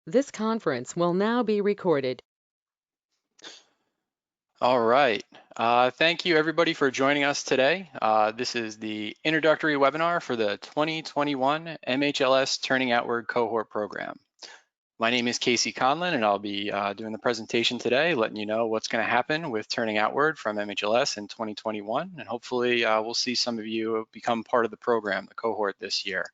This conference will now be recorded. All right. Thank you everybody for joining us today. This is the introductory webinar for the 2021 MHLS Turning Outward Cohort Program. My name is Casey Conlin, and I'll be doing the presentation today, letting you know what's going to happen with Turning Outward from MHLS in 2021. And hopefully we'll see some of you become part of the program, the cohort this year.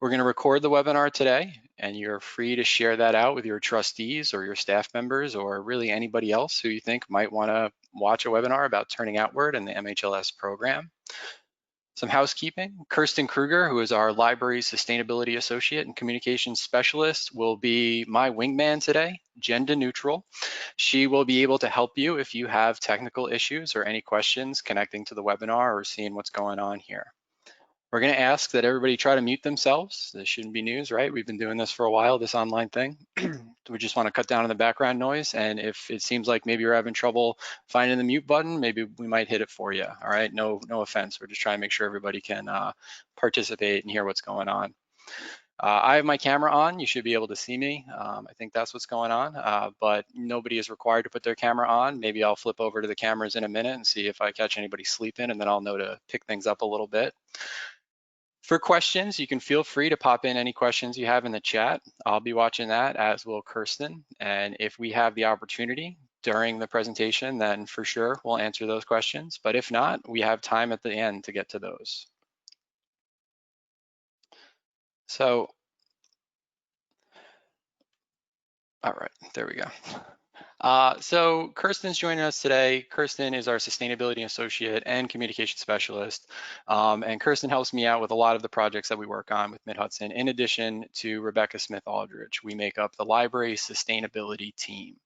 We're going to record the webinar today, and you're free to share that out with your trustees or your staff members or really anybody else who you think might want to watch a webinar about turning outward in the MHLS program. Some housekeeping. Kirsten Kruger, who is our library sustainability associate and communications specialist, will be my wingman today, gender neutral. She will be able to help you if you have technical issues or any questions connecting to the webinar or seeing what's going on here. We're going to ask that everybody try to mute themselves. This shouldn't be news, right? We've been doing this for a while, this online thing. We just want to cut down on the background noise. And if it seems like maybe you're having trouble finding the mute button, maybe we might hit it for you. All right, no offense. We're just trying to make sure everybody can participate and hear what's going on. I have my camera on. You should be able to see me. I think that's what's going on, but nobody is required to put their camera on. Maybe I'll flip over to the cameras in a minute and see if I catch anybody sleeping, and then I'll know to pick things up a little bit. For questions, you can feel free to pop in any questions you have in the chat. I'll be watching that, as will Kirsten. And if we have the opportunity during the presentation, then for sure we'll answer those questions. But if not, we have time at the end to get to those. So, all right, there we go. So Kirsten's joining us today. Kirsten is our sustainability associate and communication specialist. And Kirsten helps me out with a lot of the projects that we work on with Mid-Hudson. In addition to Rebecca Smith-Aldrich, we make up the library sustainability team.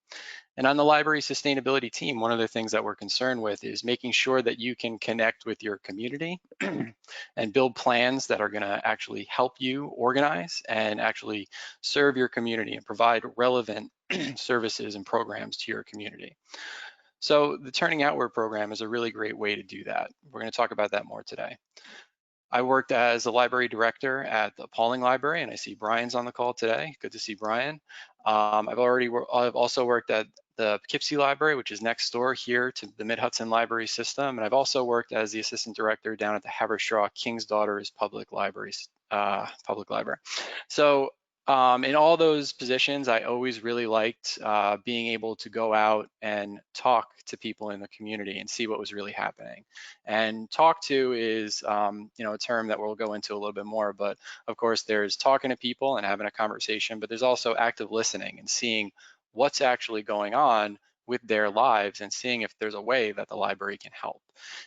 And on the library sustainability team, one of the things that we're concerned with is making sure that you can connect with your community and build plans that are gonna actually help you organize and actually serve your community and provide relevant services and programs to your community. So the Turning Outward program is a really great way to do that. We're gonna talk about that more today. I worked as a library director at the Pauling Library, and I see Brian's on the call today. Good to see Brian. I've also worked at the Poughkeepsie Library, which is next door here to the Mid-Hudson Library System, and I've also worked as the assistant director down at the Haberstroh King's Daughters Public Library. So in all those positions, I always really liked being able to go out and talk to people in the community and see what was really happening. And talk to is, a term that we'll go into a little bit more, but of course there's talking to people and having a conversation, but there's also active listening and seeing what's actually going on with their lives and seeing if there's a way that the library can help.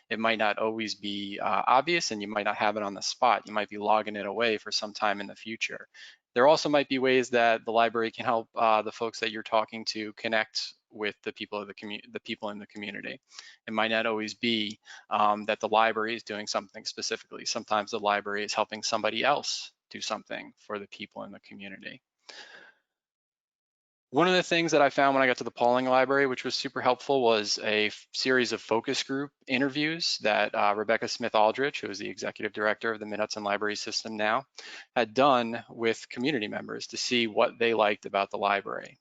It might not always be obvious, and you might not have it on the spot. You might be logging it away for some time in the future. There also might be ways that the library can help the folks that you're talking to connect with the people in the community. It might not always be that the library is doing something specifically. Sometimes the library is helping somebody else do something for the people in the community. One of the things that I found when I got to the Pauling Library, which was super helpful, was a series of focus group interviews that Rebecca Smith-Aldrich, who is the executive director of the Mid-Hudson Library System now, had done with community members to see what they liked about the library.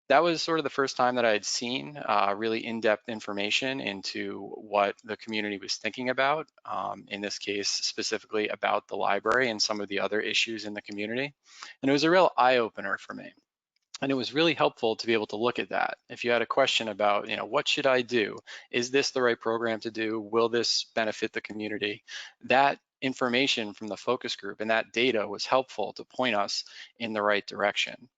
That was sort of the first time that I had seen really in-depth information into what the community was thinking about, in this case, specifically about the library and some of the other issues in the community. And it was a real eye-opener for me. And it was really helpful to be able to look at that. If you had a question about, what should I do? Is this the right program to do? Will this benefit the community? That information from the focus group and that data was helpful to point us in the right direction.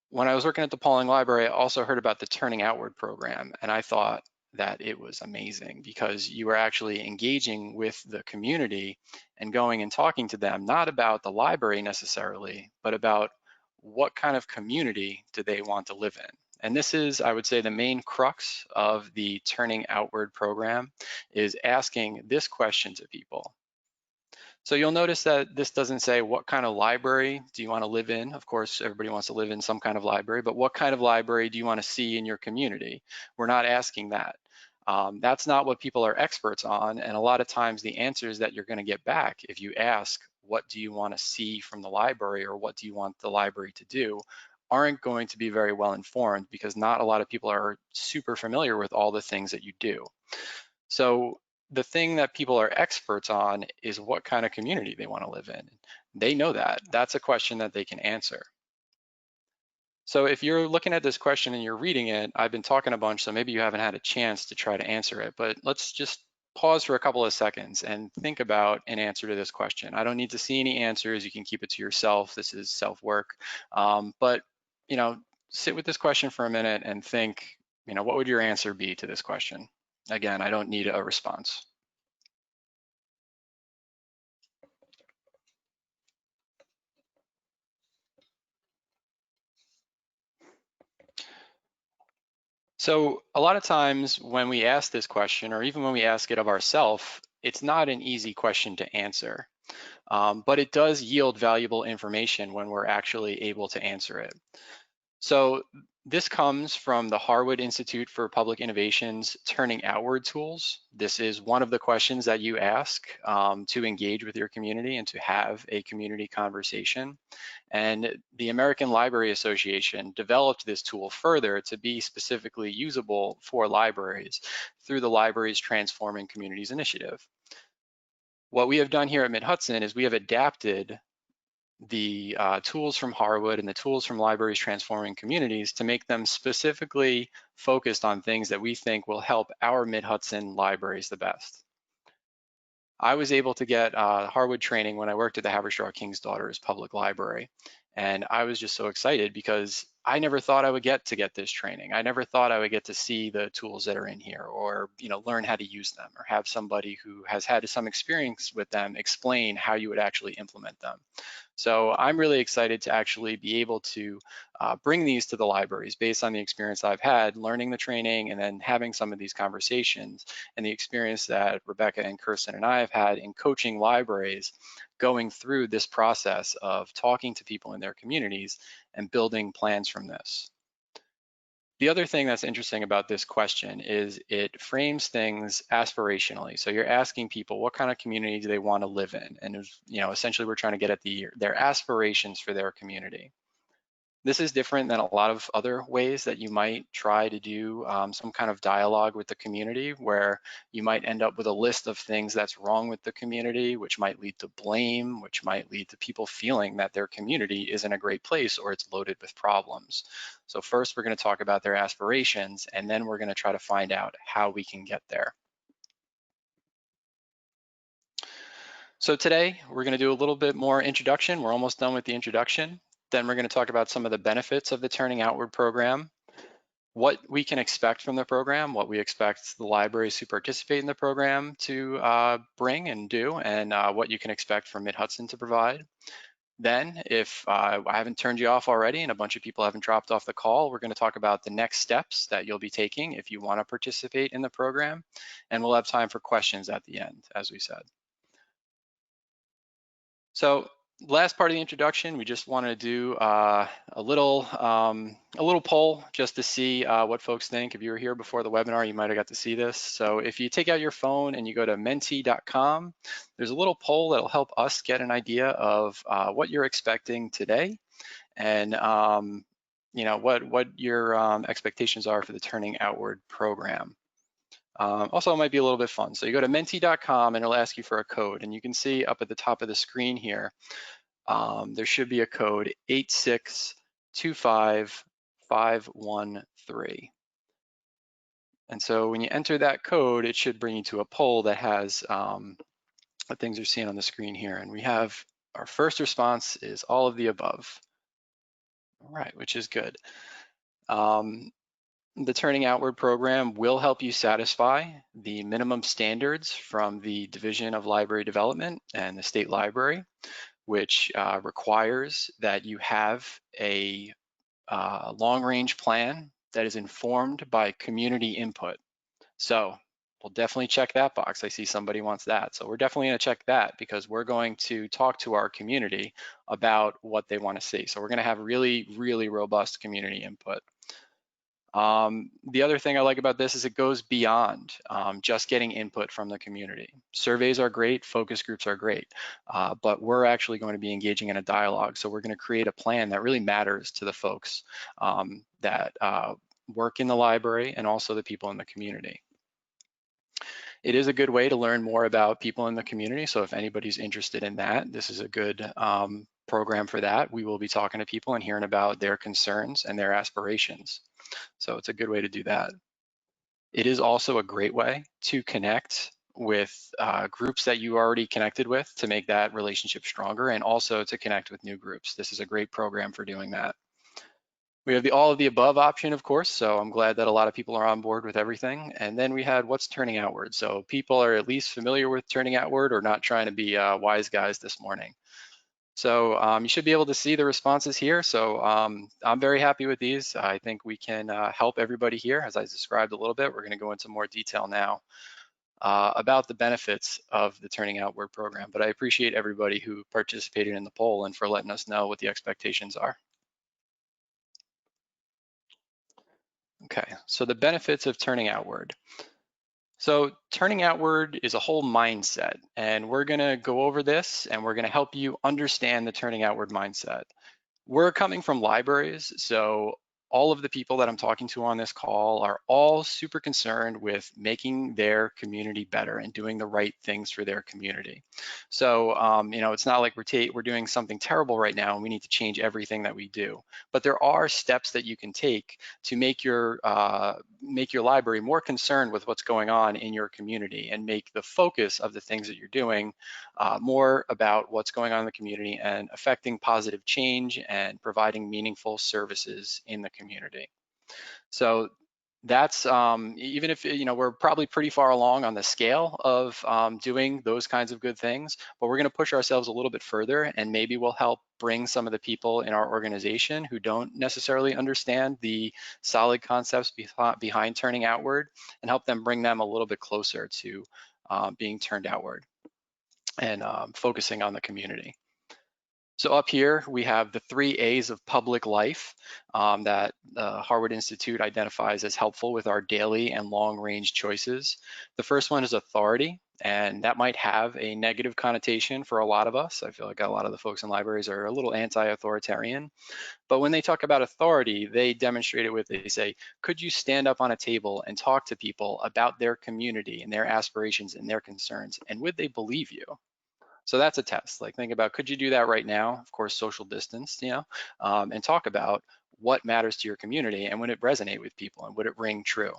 When I was working at the Pauling Library, I also heard about the Turning Outward program, and I thought that it was amazing because you were actually engaging with the community and going and talking to them, not about the library necessarily, but about what kind of community do they want to live in. And this is, I would say, the main crux of the Turning Outward program, is asking this question to people. So you'll notice that this doesn't say what kind of library do you want to live in. Of course, everybody wants to live in some kind of library, but what kind of library do you want to see in your community? We're not asking that. That's not what people are experts on, and a lot of times the answers that you're going to get back if you ask what do you want to see from the library or what do you want the library to do aren't going to be very well informed, because not a lot of people are super familiar with all the things that you do. So the thing that people are experts on is what kind of community they want to live in. They know that. That's a question that they can answer. So if you're looking at this question and you're reading it, I've been talking a bunch, so maybe you haven't had a chance to try to answer it, but let's just pause for a couple of seconds and think about an answer to this question. I don't need to see any answers. You can keep it to yourself. This is self-work. But, sit with this question for a minute and think, what would your answer be to this question? Again, I don't need a response. So a lot of times when we ask this question, or even when we ask it of ourselves, it's not an easy question to answer, but it does yield valuable information when we're actually able to answer it. So this comes from the Harwood Institute for Public Innovation's Turning Outward tools. This is one of the questions that you ask to engage with your community and to have a community conversation. And the American Library Association developed this tool further to be specifically usable for libraries through the library's Transforming Communities initiative. What we have done here at Mid-Hudson is we have adapted the tools from Harwood and the tools from Libraries Transforming Communities to make them specifically focused on things that we think will help our Mid-Hudson libraries the best. I was able to get Harwood training when I worked at the Haverstraw King's Daughters Public Library. And I was just so excited because I never thought I would get this training. I never thought I would get to see the tools that are in here, or learn how to use them, or have somebody who has had some experience with them explain how you would actually implement them. So I'm really excited to actually be able to bring these to the libraries based on the experience I've had learning the training and then having some of these conversations, and the experience that Rebecca and Kirsten and I have had in coaching libraries going through this process of talking to people in their communities and building plans from this. The other thing that's interesting about this question is it frames things aspirationally. So you're asking people what kind of community do they want to live in? And essentially we're trying to get at their aspirations for their community. This is different than a lot of other ways that you might try to do some kind of dialogue with the community, where you might end up with a list of things that's wrong with the community, which might lead to blame, which might lead to people feeling that their community isn't a great place or it's loaded with problems. So first, we're going to talk about their aspirations, and then we're going to try to find out how we can get there. So today, we're going to do a little bit more introduction. We're almost done with the introduction. Then we're going to talk about some of the benefits of the Turning Outward program, what we can expect from the program, what we expect the libraries who participate in the program to bring and do, and what you can expect from Mid-Hudson to provide. Then, if I haven't turned you off already and a bunch of people haven't dropped off the call, we're going to talk about the next steps that you'll be taking if you want to participate in the program, and we'll have time for questions at the end, as we said. So last part of the introduction, we just want to do a little poll just to see what folks think. If you were here before the webinar, you might have got to see this. So if you take out your phone and you go to menti.com, there's a little poll that'll help us get an idea of what you're expecting today, and what your expectations are for the Turning Outward program. Also, it might be a little bit fun. So you go to menti.com and it'll ask you for a code, and you can see up at the top of the screen here, there should be a code 8625513. And so when you enter that code, it should bring you to a poll that has what things you're seeing on the screen here. And we have our first response is all of the above. All right, which is good. The Turning Outward program will help you satisfy the minimum standards from the Division of Library Development and the State Library, which requires that you have a long-range plan that is informed by community input. So we'll definitely check that box. I see somebody wants that. So we're definitely going to check that, because we're going to talk to our community about what they want to see. So we're going to have really, really robust community input. The other thing I like about this is it goes beyond just getting input from the community. Surveys are great, focus groups are great, but we're actually going to be engaging in a dialogue. So we're going to create a plan that really matters to the folks that work in the library and also the people in the community. It is a good way to learn more about people in the community. So if anybody's interested in that, this is a good program for that. We will be talking to people and hearing about their concerns and their aspirations. So it's a good way to do that. It is also a great way to connect with groups that you already connected with to make that relationship stronger, and also to connect with new groups. This is a great program for doing that. We have the all of the above option, of course, so I'm glad that a lot of people are on board with everything. And then we had what's turning outward. So people are at least familiar with turning outward or not trying to be wise guys this morning. So you should be able to see the responses here. So I'm very happy with these. I think we can help everybody here. As I described a little bit, we're going to go into more detail now about the benefits of the Turning Outward program. But I appreciate everybody who participated in the poll and for letting us know what the expectations are. Okay, so the benefits of turning outward. So turning outward is a whole mindset, and we're gonna go over this and we're gonna help you understand the turning outward mindset. We're coming from libraries, so all of the people that I'm talking to on this call are all super concerned with making their community better and doing the right things for their community. So, it's not like we're doing something terrible right now and we need to change everything that we do. But there are steps that you can take to make your library more concerned with what's going on in your community and make the focus of the things that you're doing more about what's going on in the community and affecting positive change and providing meaningful services in the community. So that's even if we're probably pretty far along on the scale of doing those kinds of good things, but we're going to push ourselves a little bit further, and maybe we'll help bring some of the people in our organization who don't necessarily understand the solid concepts behind turning outward, and help them bring them a little bit closer to being turned outward and focusing on the community. So up here, we have the 3 A's of public life that the Harvard Institute identifies as helpful with our daily and long-range choices. The first one is authority, and that might have a negative connotation for a lot of us. I feel like a lot of the folks in libraries are a little anti-authoritarian. But when they talk about authority, they demonstrate it with, they say, could you stand up on a table and talk to people about their community and their aspirations and their concerns, and would they believe you? So that's a test. Like, think about, could you do that right now? Of course, social distance, and talk about what matters to your community and would it resonate with people and would it ring true?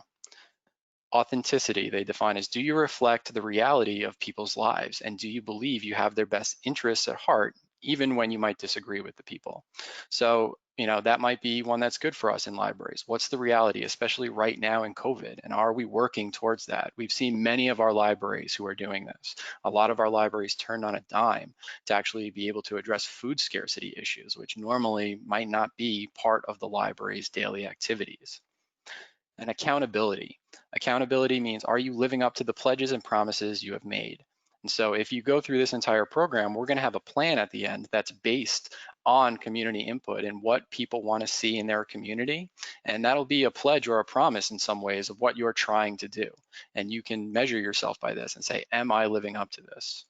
Authenticity, they define as, do you reflect the reality of people's lives and do you believe you have their best interests at heart, even when you might disagree with the people? So, that might be one that's good for us in libraries. What's the reality, especially right now in COVID, and are we working towards that? We've seen many of our libraries who are doing this. A lot of our libraries turned on a dime to actually be able to address food scarcity issues, which normally might not be part of the library's daily activities. And accountability. Accountability means, are you living up to the pledges and promises you have made? And so if you go through this entire program, we're going to have a plan at the end that's based on community input and what people want to see in their community. And that'll be a pledge or a promise in some ways of what you're trying to do. And you can measure yourself by this and say, am I living up to this?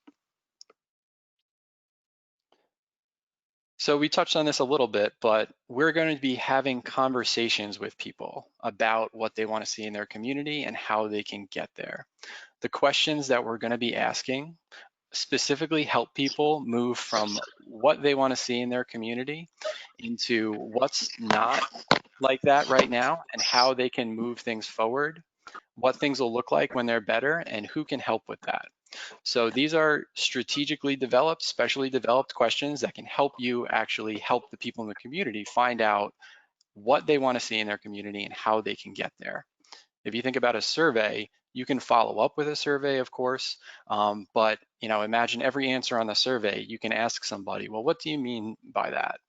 So we touched on this a little bit, but we're going to be having conversations with people about what they want to see in their community and how they can get there. The questions that we're going to be asking specifically help people move from what they want to see in their community into what's not like that right now and how they can move things forward, what things will look like when they're better, and who can help with that. So these are strategically developed, specially developed questions that can help you actually help the people in the community find out what they want to see in their community and how they can get there. If you think about a survey, you can follow up with a survey, of course, but imagine every answer on the survey, you can ask somebody, well, what do you mean by that?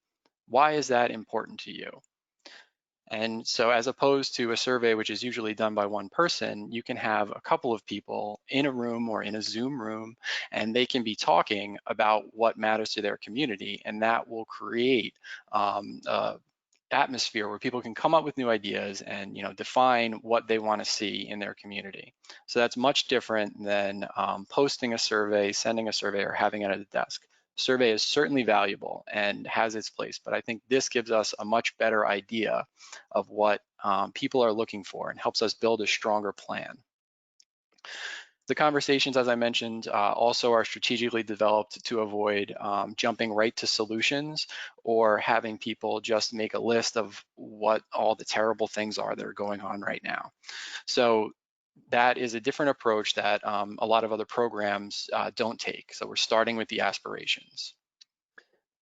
Why is that important to you? And so as opposed to a survey, which is usually done by one person, you can have a couple of people in a room or in a Zoom room, and they can be talking about what matters to their community, and that will create atmosphere where people can come up with new ideas and define what they want to see in their community. So that's much different than posting a survey, sending a survey, or having it at a desk. Survey is certainly valuable and has its place, but I think this gives us a much better idea of what people are looking for and helps us build a stronger plan. The conversations, as I mentioned, also are strategically developed to avoid jumping right to solutions or having people just make a list of what all the terrible things are that are going on right now. So that is a different approach that a lot of other programs don't take. So we're starting with the aspirations.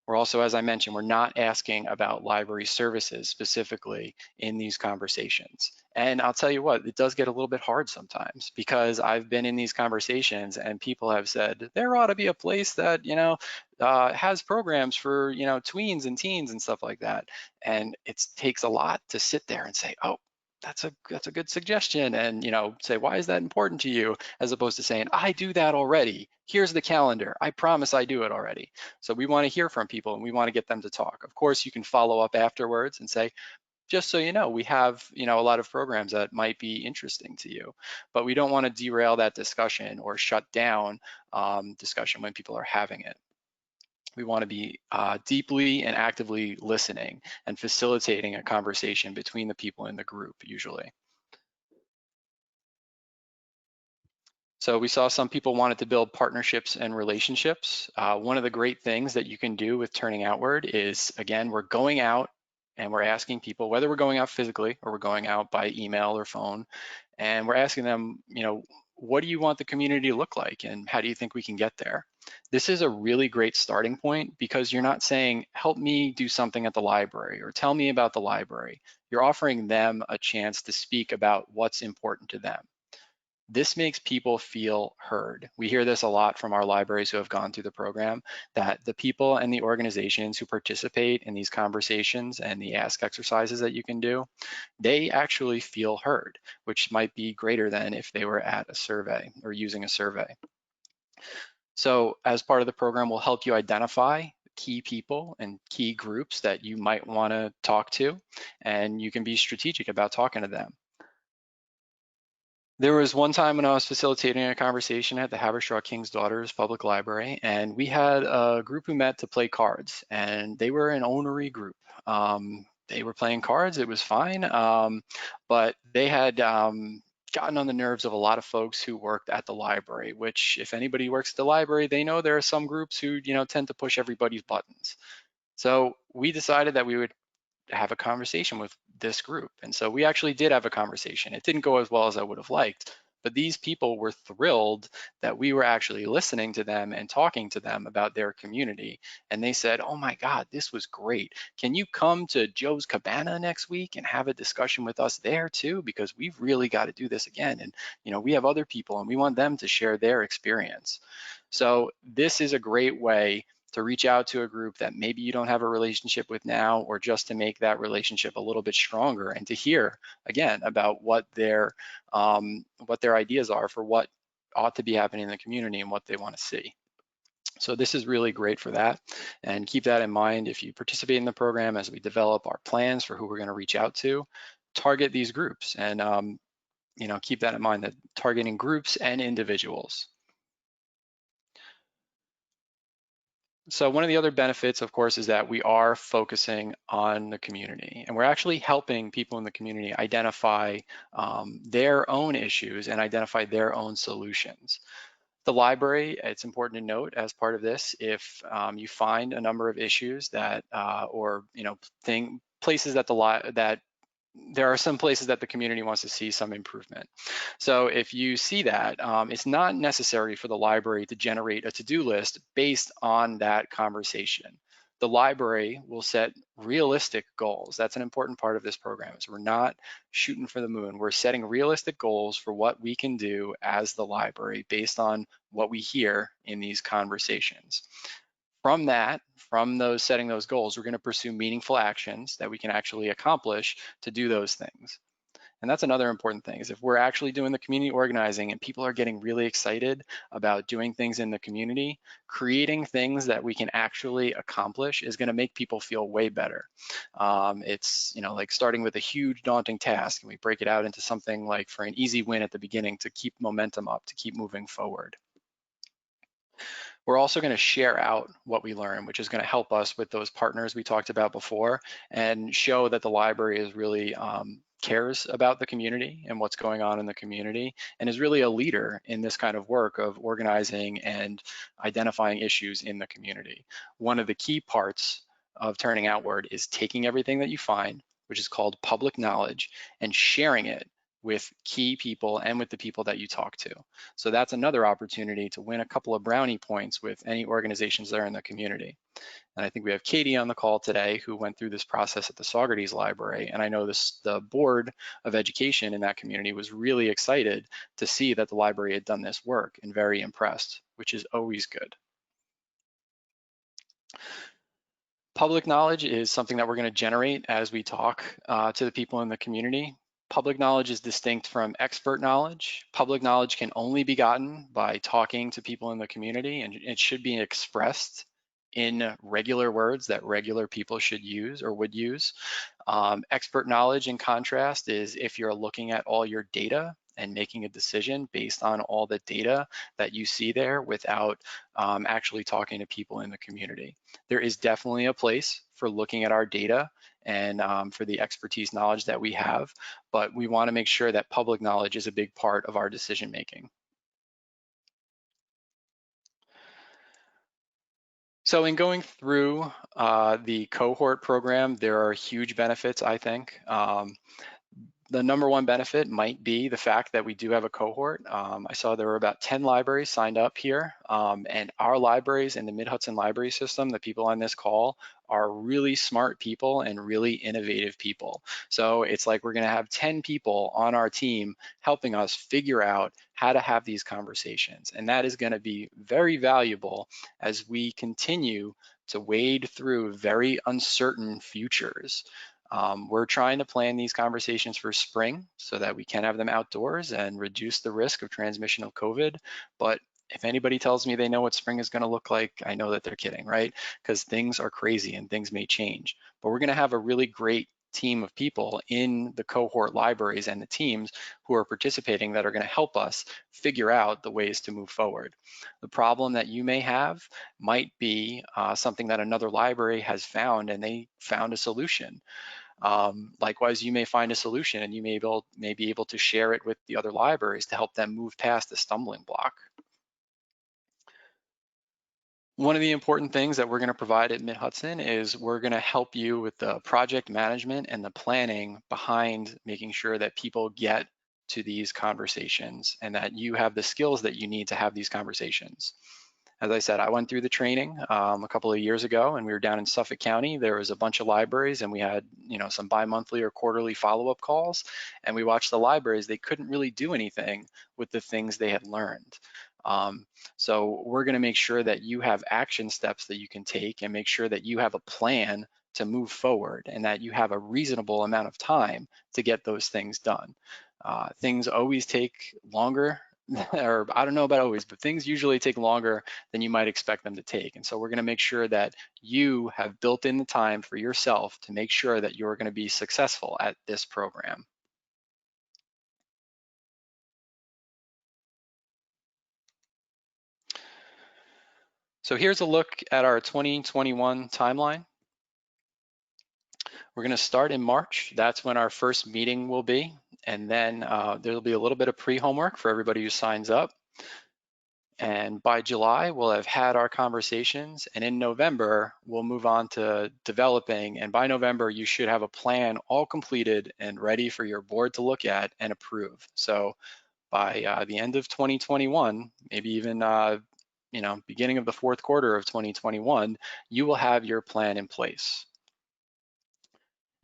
We're also, as I mentioned, we're not asking about library services specifically in these conversations. And I'll tell you what, it does get a little bit hard sometimes because I've been in these conversations and people have said there ought to be a place that, has programs for, tweens and teens and stuff like that. And it takes a lot to sit there and say, oh, that's a good suggestion, and say, why is that important to you, as opposed to saying, I do that already, here's the calendar, I promise I do it already. So we want to hear from people and we want to get them to talk. Of course, you can follow up afterwards and say, just so you know, we have a lot of programs that might be interesting to you, but we don't want to derail that discussion or shut down discussion when people are having it. We want to be deeply and actively listening and facilitating a conversation between the people in the group usually. So we saw some people wanted to build partnerships and relationships. One of the great things that you can do with Turning Outward is, again, we're going out and we're asking people, whether we're going out physically or we're going out by email or phone, and we're asking them, what do you want the community to look like and how do you think we can get there? This is a really great starting point because you're not saying, help me do something at the library or tell me about the library. You're offering them a chance to speak about what's important to them. This makes people feel heard. We hear this a lot from our libraries who have gone through the program, that the people and the organizations who participate in these conversations and the ask exercises that you can do, they actually feel heard, which might be greater than if they were at a survey or using a survey. So as part of the program, we'll help you identify key people and key groups that you might want to talk to, and you can be strategic about talking to them. There was one time when I was facilitating a conversation at the Haberstraw King's Daughters Public Library, and we had a group who met to play cards, and they were an ornery group. They were playing cards, it was fine, but they had gotten on the nerves of a lot of folks who worked at the library, which if anybody works at the library, they know there are some groups who tend to push everybody's buttons. So we decided that we would have a conversation with this group. And so we actually did have a conversation. It didn't go as well as I would have liked, but these people were thrilled that we were actually listening to them and talking to them about their community. And they said, oh my God, this was great. Can you come to Joe's Cabana next week and have a discussion with us there too? Because we've really got to do this again. And we have other people and we want them to share their experience. So this is a great way to reach out to a group that maybe you don't have a relationship with now, or just to make that relationship a little bit stronger and to hear again about what their ideas are for what ought to be happening in the community and what they want to see. So this is really great for that, and keep that in mind if you participate in the program as we develop our plans for who we're going to reach out to. Target these groups and keep that in mind, that targeting groups and individuals. So one of the other benefits, of course, is that we are focusing on the community, and we're actually helping people in the community identify their own issues and identify their own solutions. The library, it's important to note as part of this, if you find a number of issues that, or places that there are some places that the community wants to see some improvement. So if you see that, it's not necessary for the library to generate a to-do list based on that conversation. The library will set realistic goals. That's an important part of this program, is we're not shooting for the moon. We're setting realistic goals for what we can do as the library based on what we hear in these conversations. From those setting those goals, we're going to pursue meaningful actions that we can actually accomplish to do those things. And that's another important thing, is if we're actually doing the community organizing and people are getting really excited about doing things in the community, creating things that we can actually accomplish is going to make people feel way better. It's, you know, like starting with a huge daunting task, and we break it out into something like for an easy win at the beginning to keep momentum up, to keep moving forward. We're also going to share out what we learn, which is going to help us with those partners we talked about before, and show that the library is really cares about the community and what's going on in the community, and is really a leader in this kind of work of organizing and identifying issues in the community. One of the key parts of turning outward is taking everything that you find, which is called public knowledge, and sharing it with key people and with the people that you talk to. So that's another opportunity to win a couple of brownie points with any organizations that are in the community. And I think we have Katie on the call today who went through this process at the Saugerties Library. And I know the Board of Education in that community was really excited to see that the library had done this work and very impressed, which is always good. Public knowledge is something that we're going to generate as we talk to the people in the community. Public knowledge is distinct from expert knowledge. Public knowledge can only be gotten by talking to people in the community, and it should be expressed in regular words that regular people should use or would use. Expert knowledge, in contrast, is if you're looking at all your data and making a decision based on all the data that you see there without actually talking to people in the community. There is definitely a place for looking at our data and for the expertise knowledge that we have, but we want to make sure that public knowledge is a big part of our decision making. So in going through the cohort program, there are huge benefits, I think. The number one benefit might be the fact that we do have a cohort. I saw there were about 10 libraries signed up here, and our libraries in the Mid-Hudson Library System, the people on this call, are really smart people and really innovative people. So it's like we're gonna have 10 people on our team helping us figure out how to have these conversations. And that is gonna be very valuable as we continue to wade through very uncertain futures. We're trying to plan these conversations for spring so that we can have them outdoors and reduce the risk of transmission of COVID. But if anybody tells me they know what spring is going to look like, I know that they're kidding, right? Because things are crazy and things may change. But we're going to have a really great team of people in the cohort libraries and the teams who are participating that are going to help us figure out the ways to move forward. The problem that you may have might be something that another library has found, and they found a solution. Likewise, you may find a solution and you may be able to share it with the other libraries to help them move past the stumbling block. One of the important things that we're going to provide at Mid-Hudson is we're going to help you with the project management and the planning behind making sure that people get to these conversations and that you have the skills that you need to have these conversations. As I said, I went through the training a couple of years ago, and we were down in Suffolk County. There was a bunch of libraries, and we had, you know, some bi-monthly or quarterly follow-up calls, and we watched the libraries. They couldn't really do anything with the things they had learned. So we're going to make sure that you have action steps that you can take and make sure that you have a plan to move forward and that you have a reasonable amount of time to get those things done. Things always take longer, or I don't know about always, but things usually take longer than you might expect them to take. And so we're going to make sure that you have built in the time for yourself to make sure that you're going to be successful at this program. So here's a look at our 2021 timeline. We're going to start in March. That's when our first meeting will be. And then there'll be a little bit of pre-homework for everybody who signs up. And by July, we'll have had our conversations. And in November, we'll move on to developing. And by November, you should have a plan all completed and ready for your board to look at and approve. So by the end of 2021, maybe even beginning of the fourth quarter of 2021, you will have your plan in place.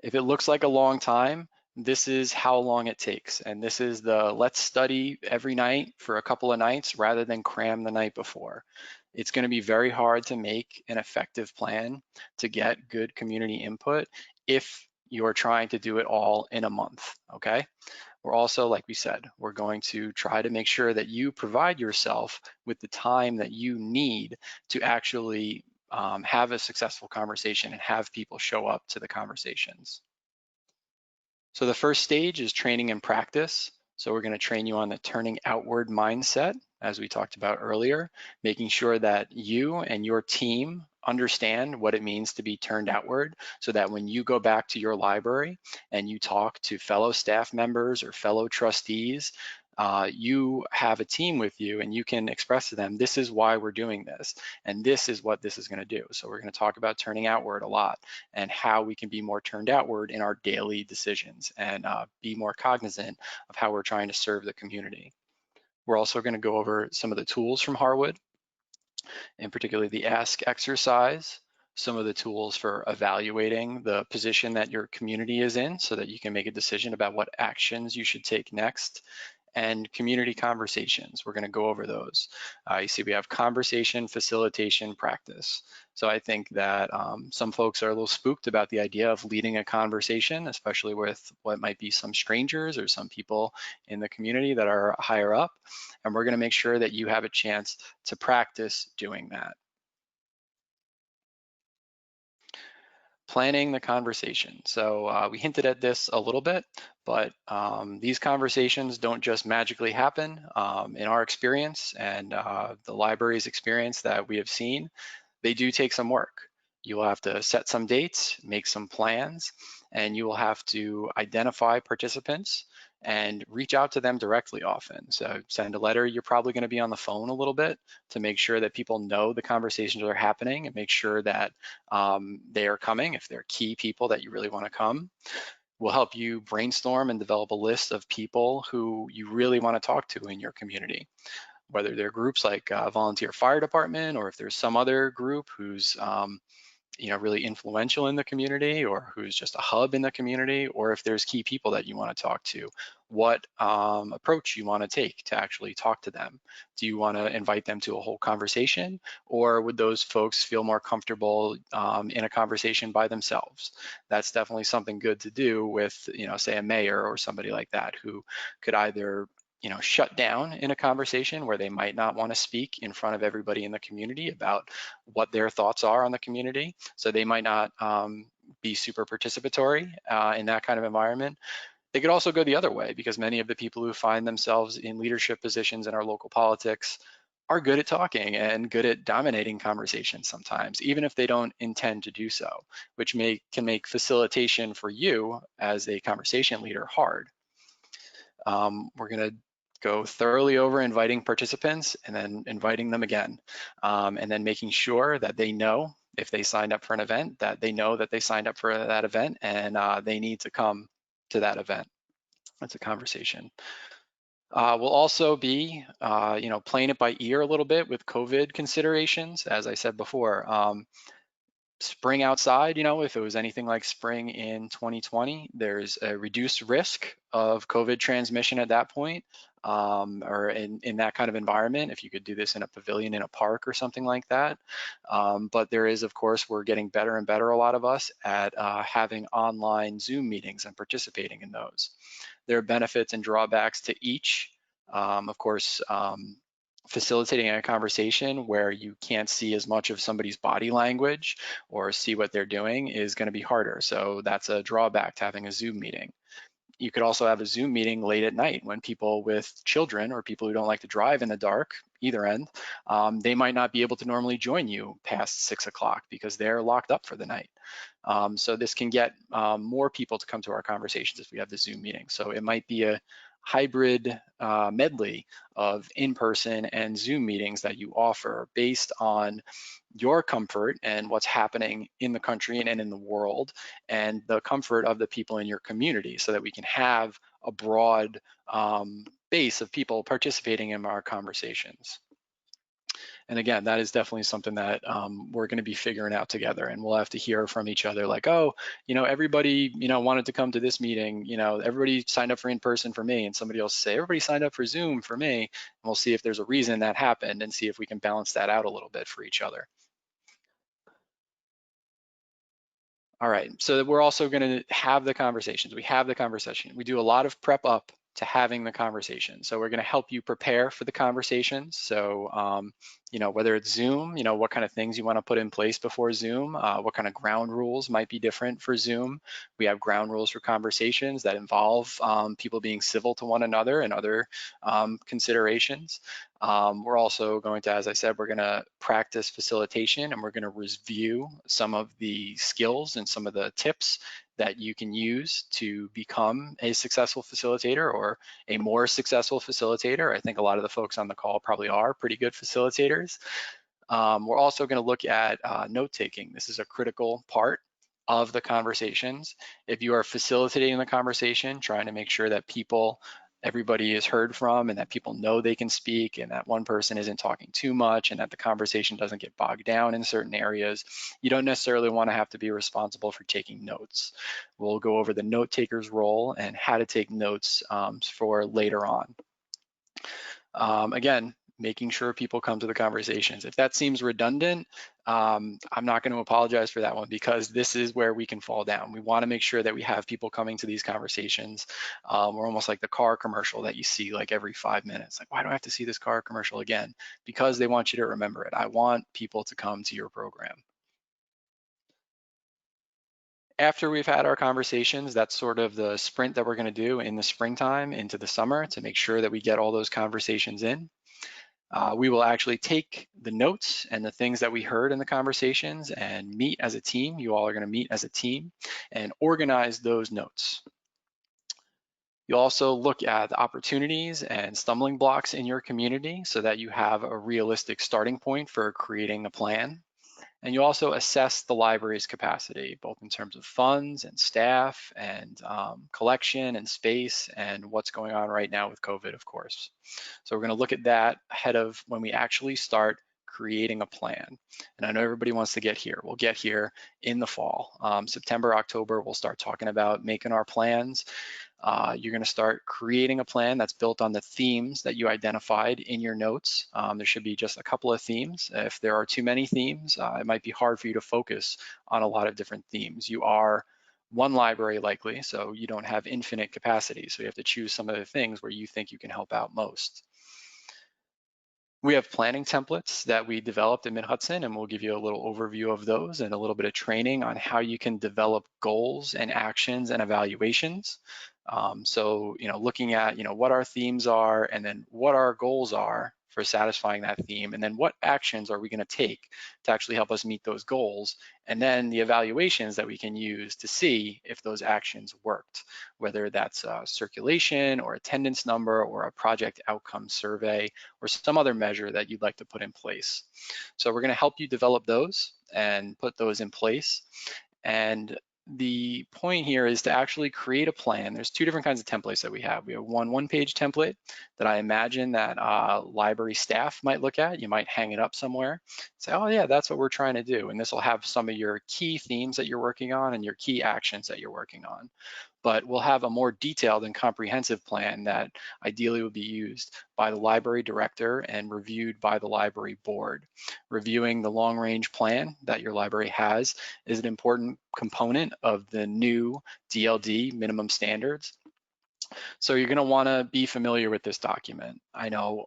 If it looks like a long time, this is how long it takes. And this is the let's study every night for a couple of nights rather than cram the night before. It's going to be very hard to make an effective plan to get good community input if you're trying to do it all in a month, okay? We're also, like we said, we're going to try to make sure that you provide yourself with the time that you need to actually have a successful conversation and have people show up to the conversations. So the first stage is training and practice. So we're going to train you on the turning outward mindset, as we talked about earlier, making sure that you and your team understand what it means to be turned outward, so that when you go back to your library and you talk to fellow staff members or fellow trustees, you have a team with you and you can express to them, this is why we're doing this, and this is what this is going to do. So we're going to talk about turning outward a lot and how we can be more turned outward in our daily decisions and be more cognizant of how we're trying to serve the community. We're also going to go over some of the tools from Harwood, and particularly the ask exercise, some of the tools for evaluating the position that your community is in so that you can make a decision about what actions you should take next, and community conversations. We're going to go over those. You see we have conversation, facilitation, practice. So I think that some folks are a little spooked about the idea of leading a conversation, especially with what might be some strangers or some people in the community that are higher up. And we're going to make sure that you have a chance to practice doing that. Planning the conversation. So we hinted at this a little bit, but these conversations don't just magically happen. In our experience and the library's experience that we have seen, they do take some work. You will have to set some dates, make some plans, and you will have to identify participants and reach out to them directly often. So send a letter. You're probably going to be on the phone a little bit to make sure that people know the conversations are happening and make sure that they are coming if they're key people that you really want to come. We'll help you brainstorm and develop a list of people who you really want to talk to in your community, whether they're groups like volunteer fire department, or if there's some other group who's really influential in the community, or who's just a hub in the community, or if there's key people that you want to talk to, what approach you want to take to actually talk to them. Do you want to invite them to a whole conversation, or would those folks feel more comfortable in a conversation by themselves? That's definitely something good to do with, say a mayor or somebody like that, who could either shut down in a conversation where they might not want to speak in front of everybody in the community about what their thoughts are on the community. So they might not be super participatory in that kind of environment. They could also go the other way, because many of the people who find themselves in leadership positions in our local politics are good at talking and good at dominating conversations sometimes, even if they don't intend to do so, which can make facilitation for you as a conversation leader hard. We're going to go thoroughly over inviting participants and then inviting them again, and then making sure that they know if they signed up for an event, that they know that they signed up for that event and they need to come to that event. That's a conversation. We'll also be, playing it by ear a little bit with COVID considerations, as I said before. Spring outside, if it was anything like spring in 2020, there's a reduced risk of COVID transmission at that point, or in that kind of environment, if you could do this in a pavilion in a park or something like that. But there is, of course, we're getting better and better, a lot of us, at having online Zoom meetings and participating in those. There are benefits and drawbacks to each. Of course, facilitating a conversation where you can't see as much of somebody's body language or see what they're doing is going to be harder. So that's a drawback to having a Zoom meeting. You could also have a Zoom meeting late at night when people with children or people who don't like to drive in the dark, either end, they might not be able to normally join you past 6 o'clock because they're locked up for the night. So this can get more people to come to our conversations if we have the Zoom meeting. So it might be a hybrid medley of in-person and Zoom meetings that you offer based on your comfort and what's happening in the country and in the world, and the comfort of the people in your community, so that we can have a broad base of people participating in our conversations. And again, that is definitely something that we're going to be figuring out together, and we'll have to hear from each other like, oh, everybody, wanted to come to this meeting, everybody signed up for in-person for me, and somebody else say, everybody signed up for Zoom for me, and we'll see if there's a reason that happened and see if we can balance that out a little bit for each other. All right, so we're also going to have the conversations. We have the conversation. We do a lot of prep up to having the conversation. So we're going to help you prepare for the conversations. So, whether it's Zoom, what kind of things you want to put in place before Zoom, what kind of ground rules might be different for Zoom. We have ground rules for conversations that involve people being civil to one another and other considerations. We're also going to, as I said, we're going to practice facilitation, and we're going to review some of the skills and some of the tips that you can use to become a successful facilitator or a more successful facilitator. I think a lot of the folks on the call probably are pretty good facilitators. We're also going to look at note taking. This is a critical part of the conversations. If you are facilitating the conversation, trying to make sure that everybody is heard from and that people know they can speak and that one person isn't talking too much and that the conversation doesn't get bogged down in certain areas, you don't necessarily want to have to be responsible for taking notes. We'll go over the note taker's role and how to take notes for later on. Again, making sure people come to the conversations. If that seems redundant, I'm not going to apologize for that one, because this is where we can fall down. We want to make sure that we have people coming to these conversations. We're almost like the car commercial that you see like every 5 minutes. Like, why do I have to see this car commercial again? Because they want you to remember it. I want people to come to your program. After we've had our conversations, that's sort of the sprint that we're going to do in the springtime into the summer to make sure that we get all those conversations in. We will actually take the notes and the things that we heard in the conversations and meet as a team. You all are going to meet as a team and organize those notes. You'll also look at the opportunities and stumbling blocks in your community so that you have a realistic starting point for creating a plan. And you also assess the library's capacity, both in terms of funds and staff and collection and space and what's going on right now with COVID, of course. So we're going to look at that ahead of when we actually start creating a plan. And I know everybody wants to get here. We'll get here in the fall. September, October, we'll start talking about making our plans. You're going to start creating a plan that's built on the themes that you identified in your notes. There should be just a couple of themes. If there are too many themes, it might be hard for you to focus on a lot of different themes. You are one library likely, so you don't have infinite capacity. So you have to choose some of the things where you think you can help out most. We have planning templates that we developed in Mid-Hudson, and we'll give you a little overview of those and a little bit of training on how you can develop goals and actions and evaluations. Looking at, what our themes are and then what our goals are for satisfying that theme, and then what actions are we going to take to actually help us meet those goals, and then the evaluations that we can use to see if those actions worked, whether that's circulation or attendance number or a project outcome survey or some other measure that you'd like to put in place. So we're going to help you develop those and put those in place. And the point here is to actually create a plan. There's two different kinds of templates that we have. We have one-page template that I imagine that library staff might look at. You might hang it up somewhere, say, oh yeah, that's what we're trying to do. And this will have some of your key themes that you're working on and your key actions that you're working on. But we'll have a more detailed and comprehensive plan that ideally will be used by the library director and reviewed by the library board. Reviewing the long-range plan that your library has is an important component of the new DLD minimum standards. So you're going to want to be familiar with this document. I know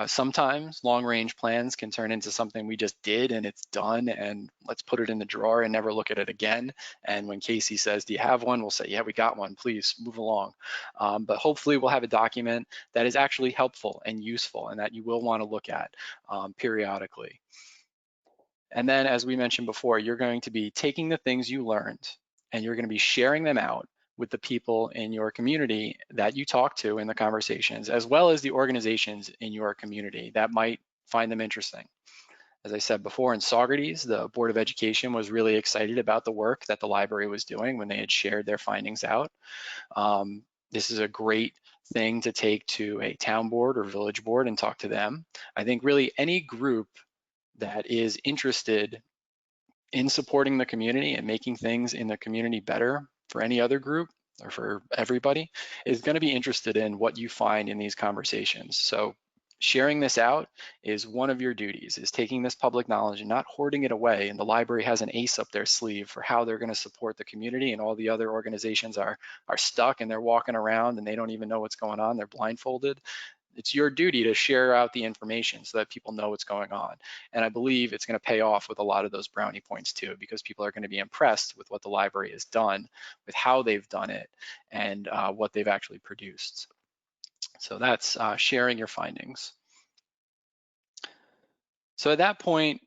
sometimes long-range plans can turn into something we just did and it's done and let's put it in the drawer and never look at it again. And when Casey says, do you have one? We'll say, yeah, we got one, please move along. But hopefully we'll have a document that is actually helpful and useful and that you will want to look at periodically. And then, as we mentioned before, you're going to be taking the things you learned and you're going to be sharing them out with the people in your community that you talk to in the conversations, as well as the organizations in your community that might find them interesting. As I said before, in Saugerties, the Board of Education was really excited about the work that the library was doing when they had shared their findings out. This is a great thing to take to a town board or village board and talk to them. I think really any group that is interested in supporting the community and making things in the community better for any other group or for everybody is going to be interested in what you find in these conversations. So sharing this out is one of your duties, is taking this public knowledge and not hoarding it away. And the library has an ace up their sleeve for how they're going to support the community, and all the other organizations are stuck and they're walking around and they don't even know what's going on. They're blindfolded. It's your duty to share out the information so that people know what's going on. And I believe it's going to pay off with a lot of those brownie points too, because people are going to be impressed with what the library has done, with how they've done it, and what they've actually produced. So that's sharing your findings. So at that point,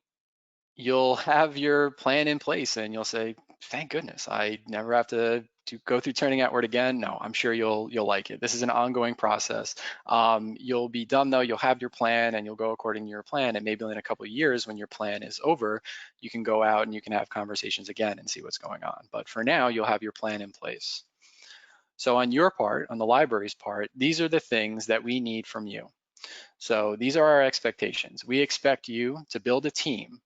you'll have your plan in place and you'll say, thank goodness, I never have to go through turning outward again. No, I'm sure you'll like it. This is an ongoing process. You'll be done though, you'll have your plan and you'll go according to your plan. And maybe in a couple of years when your plan is over, you can go out and you can have conversations again and see what's going on. But for now, you'll have your plan in place. So on your part, on the library's part, these are the things that we need from you. So these are our expectations. We expect you to build a team.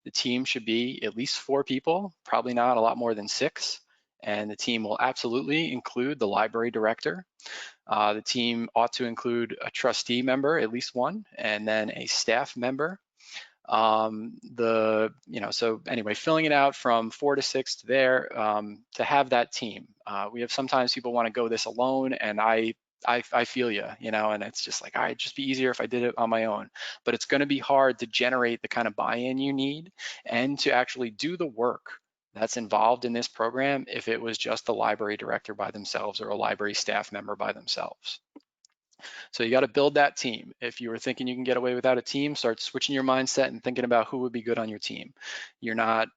The team should be at least 4 people, probably not a lot more than 6. And the team will absolutely include the library director. The team ought to include a trustee member, at least one, and then a staff member. So anyway, filling it out from 4 to 6 to there to have that team. We have sometimes people want to go this alone, and I feel you, and it's just like, all right, just be easier if I did it on my own. But it's going to be hard to generate the kind of buy-in you need and to actually do the work that's involved in this program if it was just the library director by themselves or a library staff member by themselves. So you got to build that team. If you were thinking you can get away without a team, start switching your mindset and thinking about who would be good on your team. You're not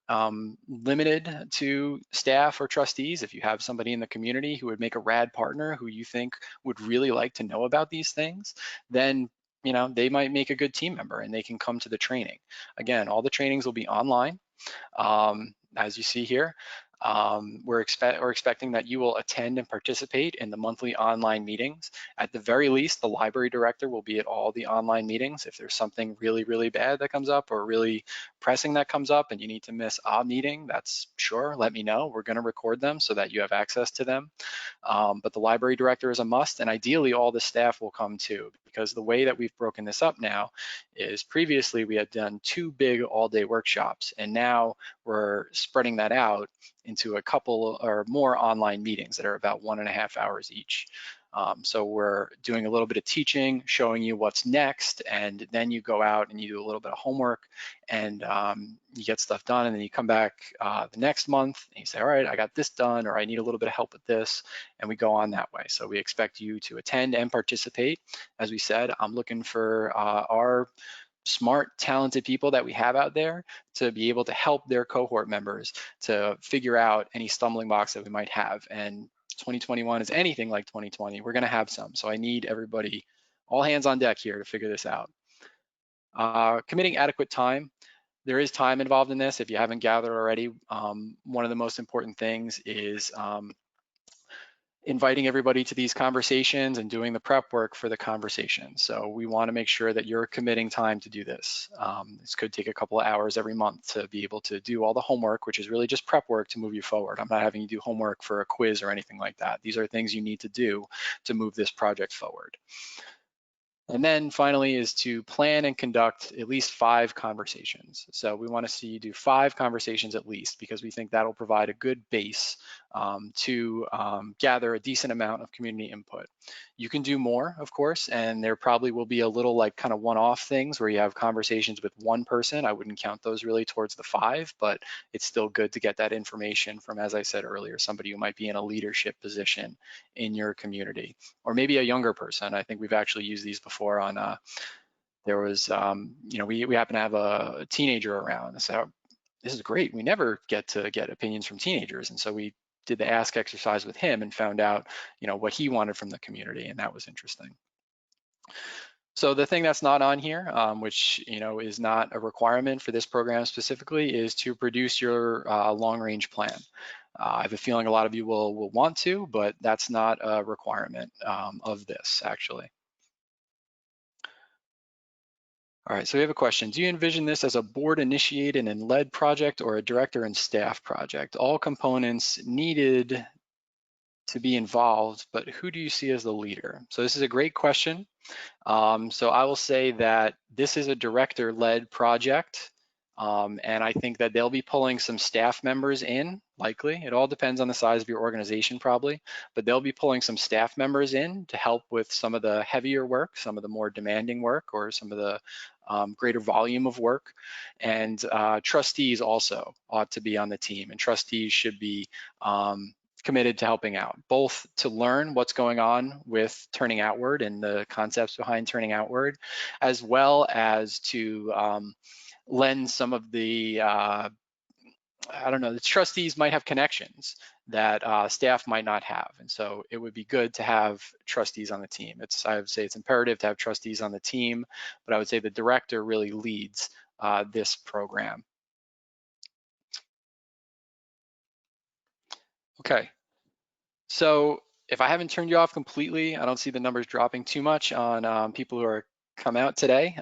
limited to staff or trustees. If you have somebody in the community who would make a rad partner who you think would really like to know about these things, then they might make a good team member and they can come to the training. Again, all the trainings will be online. As you see here, we're expecting that you will attend and participate in the monthly online meetings. At the very least, the library director will be at all the online meetings. If there's something really, really bad that comes up or really pressing that comes up and you need to miss a meeting, that's sure, let me know. We're going to record them so that you have access to them. But the library director is a must, and ideally all the staff will come too, because the way that we've broken this up now is previously we had done 2 big all-day workshops, and now we're spreading that out into a couple or more online meetings that are about 1.5 hours each. So we're doing a little bit of teaching, showing you what's next, and then you go out and you do a little bit of homework and you get stuff done, and then you come back the next month and you say, all right, I got this done, or I need a little bit of help with this, and we go on that way. So we expect you to attend and participate. As we said, I'm looking for our smart, talented people that we have out there to be able to help their cohort members to figure out any stumbling blocks that we might have. And 2021 is anything like 2020, we're going to have some. So I need everybody, all hands on deck here to figure this out. Committing adequate time. There is time involved in this. If you haven't gathered already, one of the most important things is inviting everybody to these conversations and doing the prep work for the conversation. So we want to make sure that you're committing time to do this. This could take a couple of hours every month to be able to do all the homework, which is really just prep work to move you forward. I'm not having you do homework for a quiz or anything like that. These are things you need to do to move this project forward. And then finally is to plan and conduct at least 5 conversations. So we want to see you do 5 conversations at least, because we think that'll provide a good base to gather a decent amount of community input. You can do more, of course, and there probably will be a little like kind of one-off things where you have conversations with one person. I wouldn't count those really towards the 5, but it's still good to get that information from, as I said earlier, somebody who might be in a leadership position in your community, or maybe a younger person. I think we've actually used these before on, there was, we happen to have a teenager around. So this is great. We never get to get opinions from teenagers. And so we did the ask exercise with him and found out, what he wanted from the community, and that was interesting. So the thing that's not on here, which is not a requirement for this program specifically, is to produce your long-range plan. I have a feeling a lot of you will want to, but that's not a requirement of this, actually. All right, so we have a question. Do you envision this as a board-initiated and led project or a director and staff project? All components needed to be involved, but who do you see as the leader? So this is a great question. So I will say that this is a director-led project, and I think that they'll be pulling some staff members in, likely. It all depends on the size of your organization, probably, but they'll be pulling some staff members in to help with some of the heavier work, some of the more demanding work, or some of the greater volume of work. And trustees also ought to be on the team, and trustees should be committed to helping out, both to learn what's going on with turning outward and the concepts behind turning outward, as well as to lend some of the, I don't know, the trustees might have connections that staff might not have. And so it would be good to have trustees on the team. I would say it's imperative to have trustees on the team, but I would say the director really leads this program. Okay, so if I haven't turned you off completely, I don't see the numbers dropping too much on people who are come out today.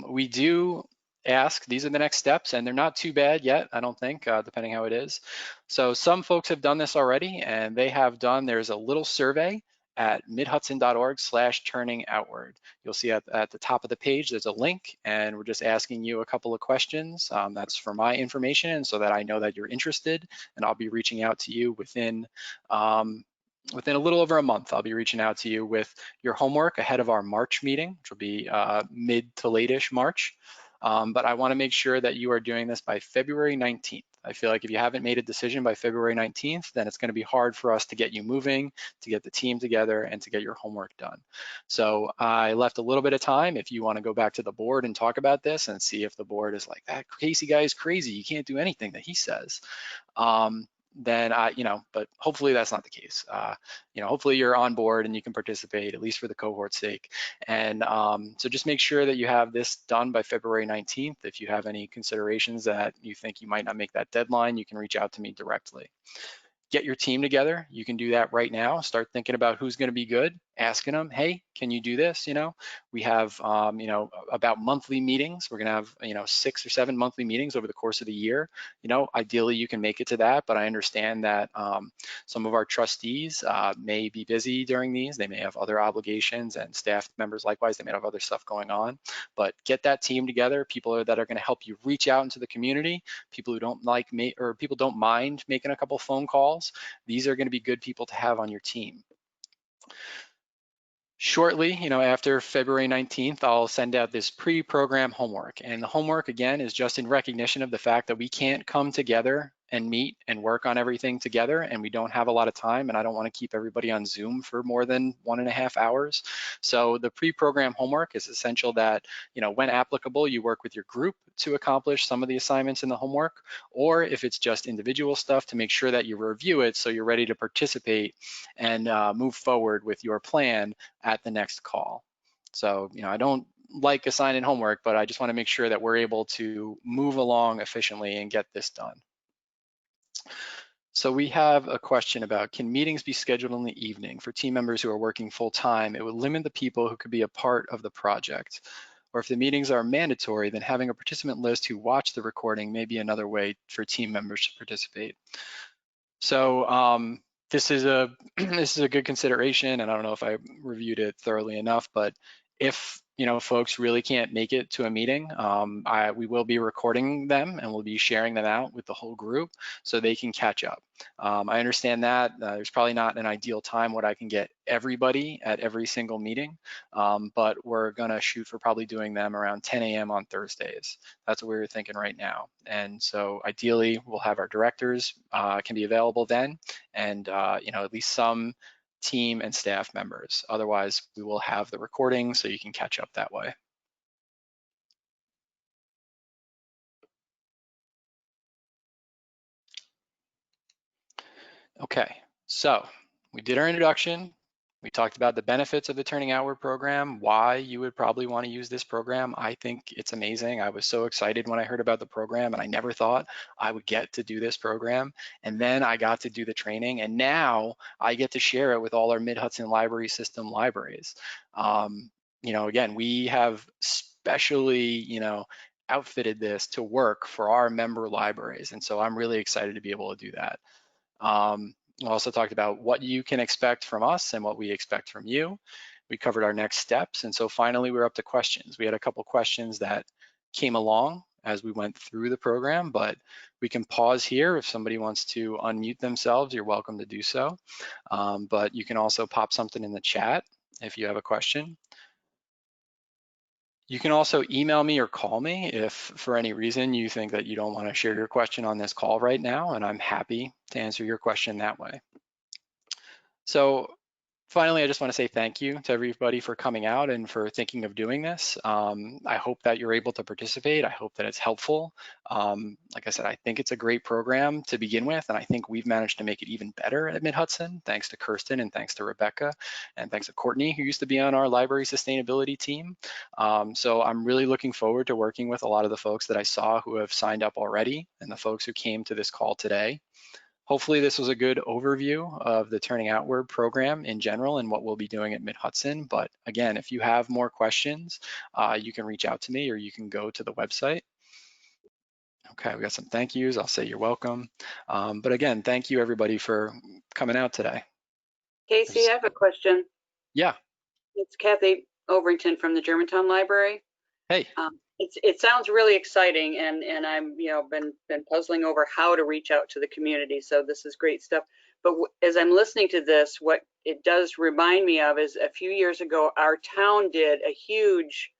We do ask, these are the next steps, and they're not too bad yet, I don't think, depending how it is. So some folks have done this already, and they have done, there's a little survey at midhudson.org/turning outward. You'll see at the top of the page, there's a link, and we're just asking you a couple of questions. That's for my information, so that I know that you're interested, and I'll be reaching out to you within a little over a month. I'll be reaching out to you with your homework ahead of our March meeting, which will be mid to late-ish March. But I want to make sure that you are doing this by February 19th. I feel like if you haven't made a decision by February 19th, then it's going to be hard for us to get you moving, to get the team together, and to get your homework done. So I left a little bit of time if you want to go back to the board and talk about this and see if the board is like, that Casey guy is crazy. You can't do anything that he says. Then but hopefully that's not the case. Hopefully you're on board and you can participate, at least for the cohort's sake. And so just make sure that you have this done by February 19th. If you have any considerations that you think you might not make that deadline, you can reach out to me directly. Get your team together. You can do that right now. Start thinking about who's going to be good, asking them, hey, can you do this? We have, about monthly meetings. We're going to have, 6 or 7 monthly meetings over the course of the year. Ideally you can make it to that, but I understand that some of our trustees may be busy during these. They may have other obligations, and staff members likewise, they may have other stuff going on. But get that team together, people that are going to help you reach out into the community, people who people don't mind making a couple phone calls. These are going to be good people to have on your team. Shortly, after February 19th, I'll send out this pre-program homework. And the homework, again, is just in recognition of the fact that we can't come together and meet and work on everything together, and we don't have a lot of time, and I don't want to keep everybody on Zoom for more than 1.5 hours. So the pre-program homework is essential that, when applicable, you work with your group to accomplish some of the assignments in the homework, or if it's just individual stuff, to make sure that you review it so you're ready to participate and move forward with your plan at the next call. So, I don't like assigning homework, but I just want to make sure that we're able to move along efficiently and get this done. So we have a question about, can meetings be scheduled in the evening for team members who are working full time? It would limit the people who could be a part of the project. Or if the meetings are mandatory, then having a participant list who watch the recording may be another way for team members to participate. So this is a good consideration, and I don't know if I reviewed it thoroughly enough, but if folks really can't make it to a meeting, we will be recording them and we'll be sharing them out with the whole group so they can catch up. I understand that there's probably not an ideal time what I can get everybody at every single meeting, but we're gonna shoot for probably doing them around 10 a.m. on Thursdays. That's what we were thinking right now. And so ideally we'll have our directors can be available then, and at least some team and staff members. Otherwise, we will have the recording so you can catch up that way. Okay, so we did our introduction. We talked about the benefits of the Turning Outward program, why you would probably want to use this program. I think it's amazing. I was so excited when I heard about the program, and I never thought I would get to do this program. And then I got to do the training, and now I get to share it with all our Mid-Hudson Library System libraries. Again, we have specially, outfitted this to work for our member libraries. And so I'm really excited to be able to do that. We also talked about what you can expect from us and what we expect from you. We covered our next steps. And so finally, we're up to questions. We had a couple questions that came along as we went through the program, but we can pause here. If somebody wants to unmute themselves, you're welcome to do so. But you can also pop something in the chat if you have a question. You can also email me or call me if for any reason you think that you don't want to share your question on this call right now, and I'm happy to answer your question that way. So finally, I just want to say thank you to everybody for coming out and for thinking of doing this. I hope that you're able to participate. I hope that it's helpful. Like I said, I think it's a great program to begin with, and I think we've managed to make it even better at Mid-Hudson, thanks to Kirsten and thanks to Rebecca and thanks to Courtney, who used to be on our library sustainability team. So I'm really looking forward to working with a lot of the folks that I saw who have signed up already and the folks who came to this call today. Hopefully this was a good overview of the Turning Outward program in general and what we'll be doing at Mid-Hudson. But again, if you have more questions, you can reach out to me or you can go to the website. Okay, we got some thank yous. I'll say you're welcome. But again, thank you everybody for coming out today. Casey, I have a question. Yeah. It's Kathy Overington from the Germantown Library. Hey. It sounds really exciting, and I'm been puzzling over how to reach out to the community. So this is great stuff. But as I'm listening to this, what it does remind me of is a few years ago, our town did a huge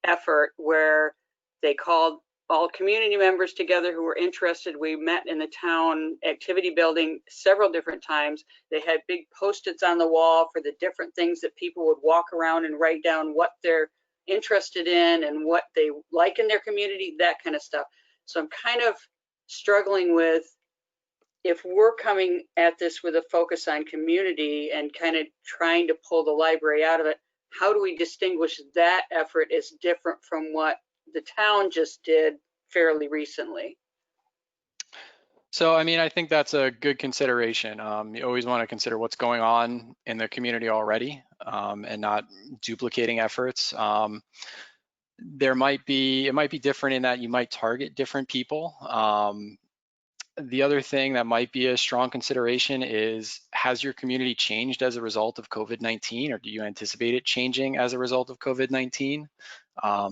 effort where they called all community members together who were interested. We met in the town activity building several different times. They had big Post-its on the wall for the different things that people would walk around and write down what they're interested in and what they like in their community, that kind of stuff. So I'm kind of struggling with, if we're coming at this with a focus on community and kind of trying to pull the library out of it, how do we distinguish that effort as different from what the town just did fairly recently? So, I mean, I think that's a good consideration. You always want to consider what's going on in the community already and not duplicating efforts. It might be different in that you might target different people. The other thing that might be a strong consideration is, has your community changed as a result of COVID-19, or do you anticipate it changing as a result of COVID-19? I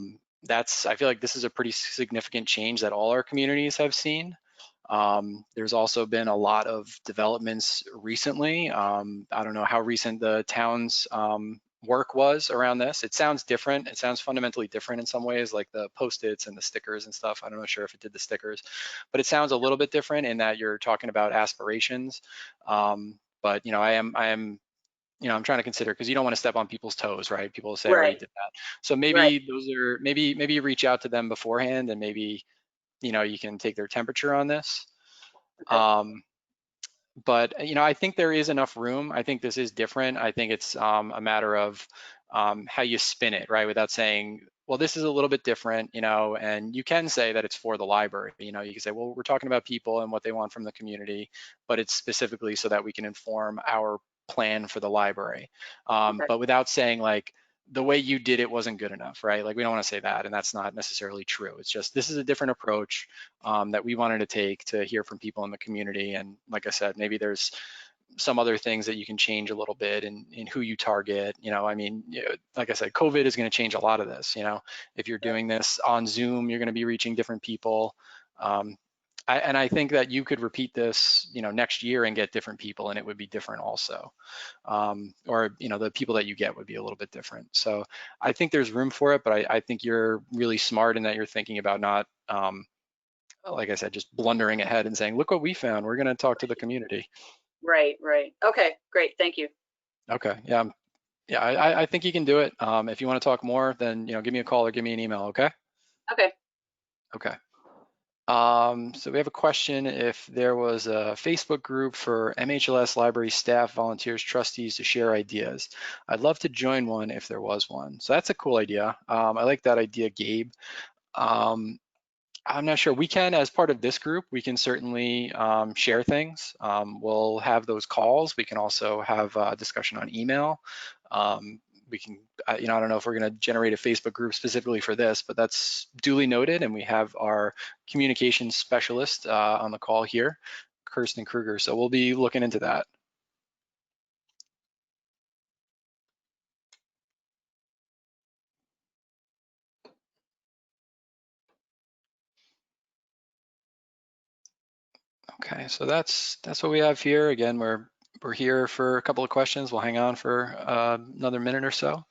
feel like this is a pretty significant change that all our communities have seen. There's also been a lot of developments recently. I don't know how recent the town's work was around this. It sounds different. It sounds fundamentally different in some ways, like the Post-its and the stickers and stuff. I'm not sure if it did the stickers, but it sounds a little bit different in that you're talking about aspirations. But I am I'm trying to consider, because you don't want to step on people's toes, right? People will say, I already did that. So maybe those are, maybe you reach out to them beforehand and maybe, you can take their temperature on this. Okay. But I think there is enough room. I think this is different. I think it's a matter of how you spin it, right? Without saying, well, this is a little bit different, and you can say that it's for the library. You can say, well, we're talking about people and what they want from the community, but it's specifically so that we can inform our plan for the library. But without saying like, the way you did it wasn't good enough, right? Like, we don't want to say that, and that's not necessarily true. It's just, this is a different approach that we wanted to take to hear from people in the community. And like I said, maybe there's some other things that you can change a little bit in who you target. Like I said, COVID is going to change a lot of this. If you're doing this on Zoom, you're going to be reaching different people. And I think that you could repeat this, next year and get different people, and it would be different also. Or the people that you get would be a little bit different. So I think there's room for it, but I think you're really smart in that you're thinking about not, like I said, just blundering ahead and saying, look what we found, we're going to talk to the community. Right. Okay, great. Thank you. Okay. Yeah. I think you can do it. If you want to talk more, then give me a call or give me an email. Okay. Okay. So we have a question: if there was a Facebook group for MHLS library staff, volunteers, trustees to share ideas, I'd love to join one if there was one. So that's a cool idea. I like that idea, Gabe. I'm not sure. We can, as part of this group, we can certainly share things. We'll have those calls. We can also have a discussion on email. We can, I don't know if we're going to generate a Facebook group specifically for this, but that's duly noted. And we have our communications specialist on the call here, Kirsten Kruger. So we'll be looking into that. Okay, so that's what we have here. Again, we're here for a couple of questions. We'll hang on for another minute or so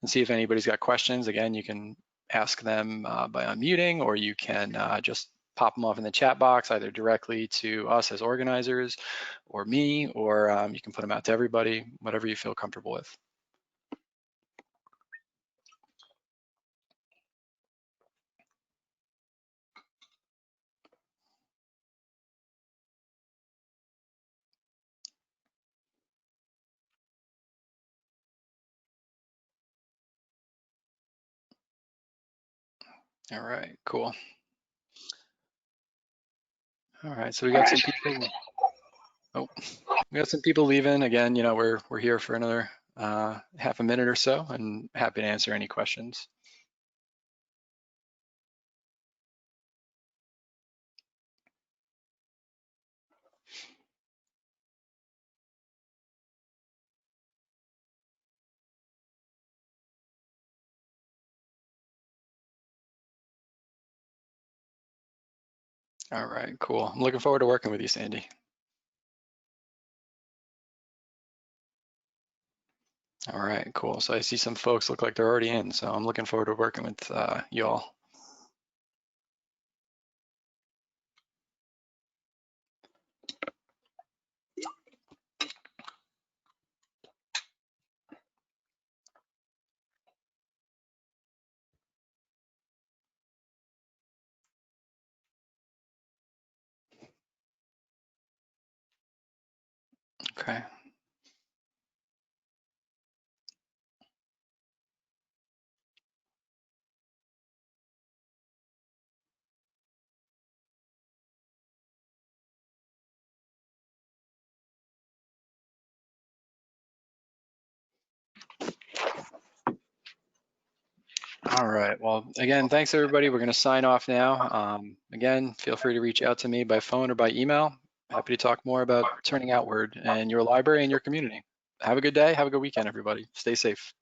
and see if anybody's got questions. Again, you can ask them by unmuting, or you can just pop them off in the chat box, either directly to us as organizers or me, or you can put them out to everybody, whatever you feel comfortable with. All right, cool. All right, so we got some people. Oh, we got some people leaving. Again, you know, we're here for another half a minute or so, and happy to answer any questions. All right, cool. I'm looking forward to working with you, Sandy. All right, cool. So I see some folks look like they're already in, so I'm looking forward to working with you all. Okay. All right. Well, again, thanks everybody. We're going to sign off now. Again, feel free to reach out to me by phone or by email. Happy to talk more about turning outward and your library and your community. Have a good day. Have a good weekend, everybody. Stay safe.